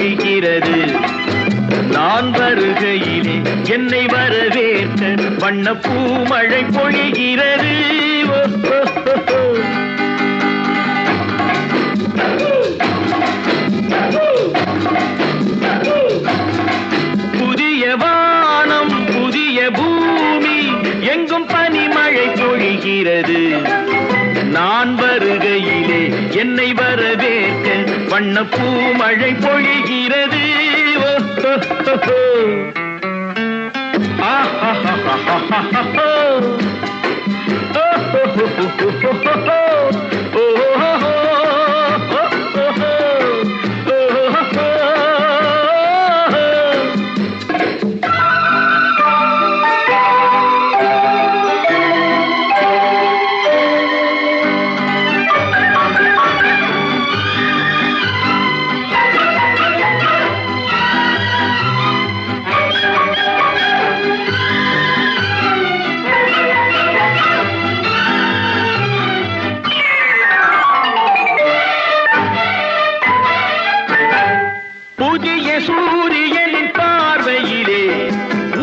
பொழிகிறது. நான் வருகையிலே என்னை வரவேற்க வண்ண பூமழை பொழிகிறது. புதிய வானம் புதிய பூமி எங்கும் பனிமழை பொழிகிறது. நான் வருகையிலே என்னை வரவேற்க வண்ண பூமழை பொழிகிறது. புதிய சூரியனின் பார்வையிலே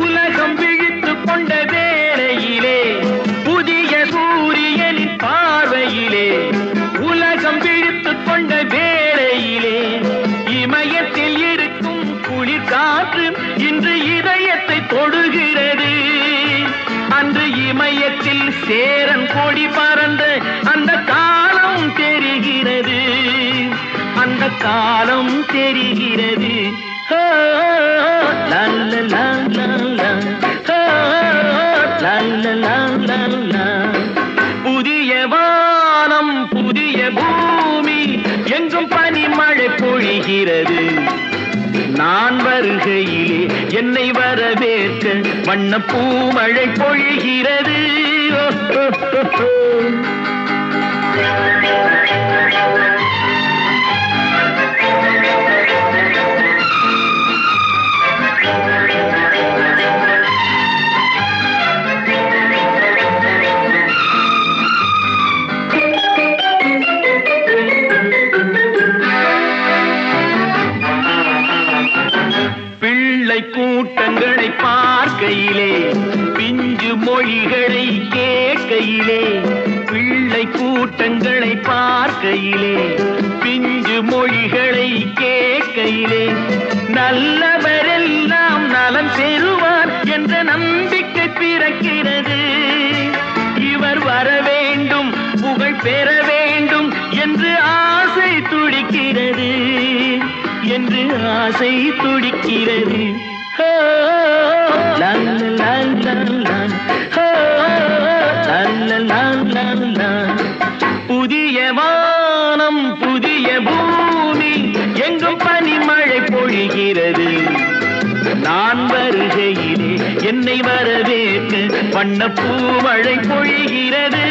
உலகம் விழித்துக் கொண்ட வேளையிலே, புதிய சூரியனின் பார்வையிலே உலகம் விழித்துக் கொண்ட வேளையிலே, இமயத்தில் இருக்கும் குளிர் காற்று இன்று இதயத்தை தொடுகிறது. அன்று இமயத்தில் சேரன் கொடி பறந்த அந்த காலம் தெரிகிறது. அந்த காலம் தெரிகிறது. புதிய வானம் புதிய பூமி எங்கும் பனிமழை பொழிகிறது. நான் வருகையிலே என்னை வரவேற்க வண்ண பூமழை பொழிகிறது. பிள்ளை கூட்டங்களை பார்க்கையிலே பிஞ்சு மொழிகளை கேட்கையிலே, பிள்ளை கூட்டங்களை பார்க்கையிலே பிஞ்சு மொழிகளை கேட்கையிலே, நல்லவரெல்லாம் நலம் பெறுவார் என்ற நம்பிக்கை பிறக்கிறது. இவர் வர வேண்டும் புகழ் பெற வேண்டும் என்று ஆசை துடிக்கிறது. என்று ஆசை துடிக்கிறது. புதிய வானம் புதிய பூமி எங்கும் பனிமழை பொழிகிறது. நான் வருகையிலே என்னை வரவேற்க வண்ண பூமழை பொழிகிறது.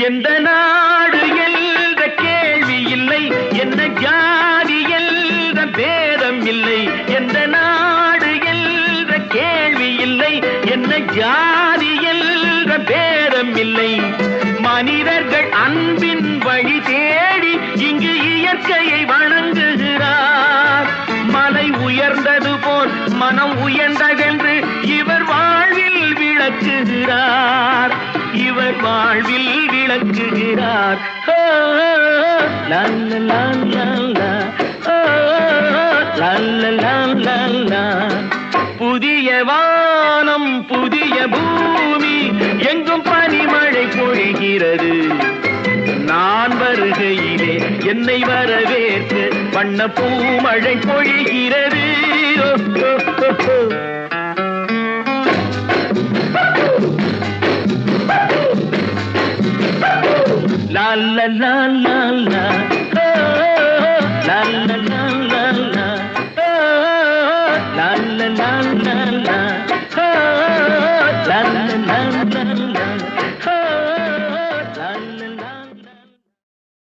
எந்த நாடு என்ற கேள்வி இல்லை, என்ன ஜாதி என்ற பேதம் இல்லை. எந்த நாடு என்ற கேள்வி இல்லை, என்ன ஜாதி என்ற பேதம் இல்லை. மனிதர்கள் அன்பின் வழி தேடி இங்கு இயற்கையை வணங்குகிறார். மலை உயர்ந்தது போல் மனம் உயர்ந்ததென்று இவர் வாழ்வில் விளக்குகிறார். இவர் வாழ்வில் விளக்குகிறார். புதிய வானம் புதிய பூமி எங்கும் பனிமழை பொழிகிறது. நான் வருகையிலே என்னை வரவேற்க வண்ண பூமழை பொழிகிறது. La la la la la, oh, la la